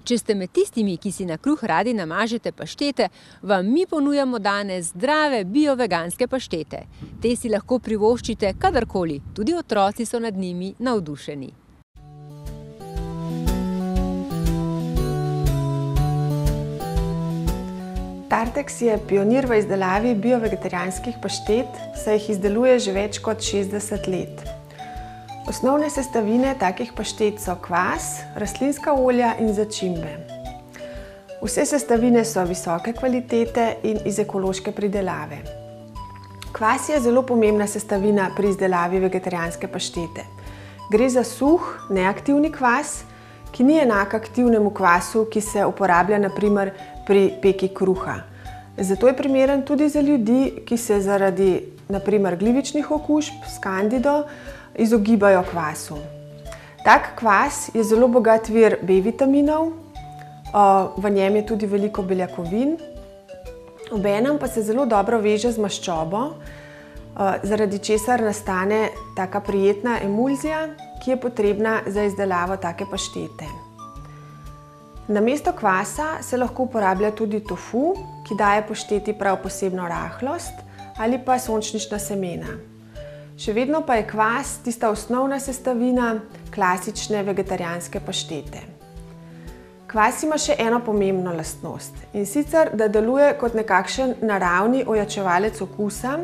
Če ste med tistimi, ki si na kruh radi namažete paštete, vam mi ponujamo danes zdrave bio-veganske paštete. Te si lahko privoščite kadarkoli, tudi otroci so nad njimi navdušeni. Tartex je pionir v izdelavi bio-vegetarijanskih paštet, saj jih izdeluje že več kot 60 let. Osnovne sestavine takih paštet so kvas, rastlinska olja in začimbe. Vse sestavine so visoke kvalitete in iz ekološke pridelave. Kvas je zelo pomembna sestavina pri izdelavi vegetarijanske paštete. Gre za suh, neaktivni kvas, ki ni enak aktivnemu kvasu, ki se uporablja na primer pri peki kruha. Zato je primeren tudi za ljudi, ki se zaradi na primer glivičnih okužb s kandido izogibajo kvasu. Tak kvas je zelo bogat vir B-vitaminov, v njem je tudi veliko beljakovin, obenem pa se zelo dobro veže z maščobo, zaradi česar nastane taka prijetna emulzija, ki je potrebna za izdelavo take paštete. Namesto kvasa se lahko uporablja tudi tofu, ki daje pašteti prav posebno rahlost, ali pa sončnična semena. Še vedno pa je kvas tista osnovna sestavina klasične vegetarijanske paštete. Kvas ima še eno pomembno lastnost, in sicer, da deluje kot nekakšen naravni ojačevalec okusa,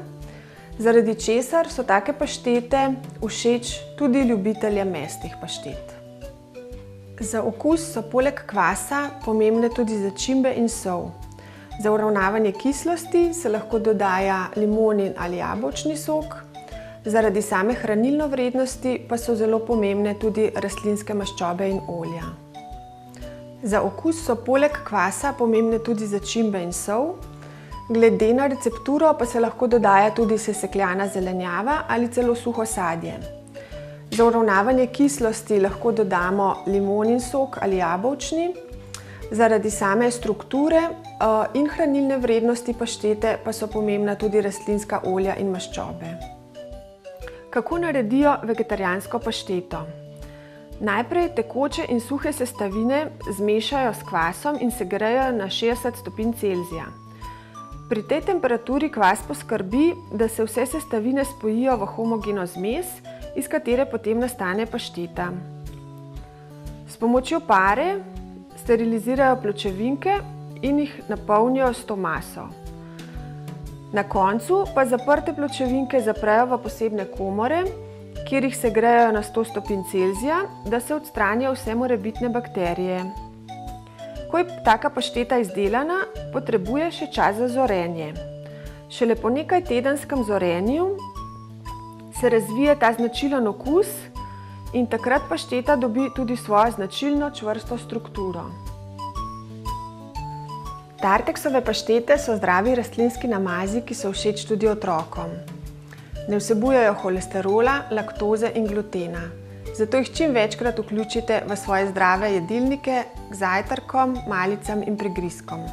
zaradi česar so take paštete všeč tudi ljubiteljem mesnih paštet. Za okus so poleg kvasa pomembne tudi začimbe in sol. Za uravnavanje kislosti se lahko dodaja limonin ali jabolčni sok, zaradi same hranilne vrednosti pa so zelo pomembne tudi rastlinske maščobe in olja. Za okus so poleg kvasa pomembne tudi začimbe in sol. Glede na recepturo pa se lahko dodaja tudi sesekljana zelenjava ali celo suho sadje. Za uravnavanje kislosti lahko dodamo limonin sok ali jabolčni. Zaradi same strukture in hranilne vrednosti paštete pa so pomembna tudi rastlinska olja in maščobe. Kako naredijo vegetarijansko pašteto? Najprej tekoče in suhe sestavine zmešajo s kvasom in segrejo na 60 stopinj Celzija. Pri tej temperaturi kvas poskrbi, da se vse sestavine spojijo v homogeno zmes, iz katere potem nastane pašteta. S pomočjo pare sterilizirajo pločevinke in jih napolnijo s to maso. Na koncu pa zaprte pločevinke zaprejo v posebne komore, kjer jih segrejo na 100 stopinj Celzija, da se odstranijo vse morebitne bakterije. Ko je taka pašteta izdelana, potrebuje še čas za zorenje. Šele po nekaj tedenskem zorenju se razvije ta značilen okus in takrat pašteta dobi tudi svojo značilno čvrsto strukturo. Tartexove paštete so zdravi rastlinski namazi, ki so všeč tudi otrokom. Ne vsebujejo holesterola, laktoze in glutena. Zato jih čim večkrat vključite v svoje zdrave jedilnike k zajtrkom, malicam in prigrizkom.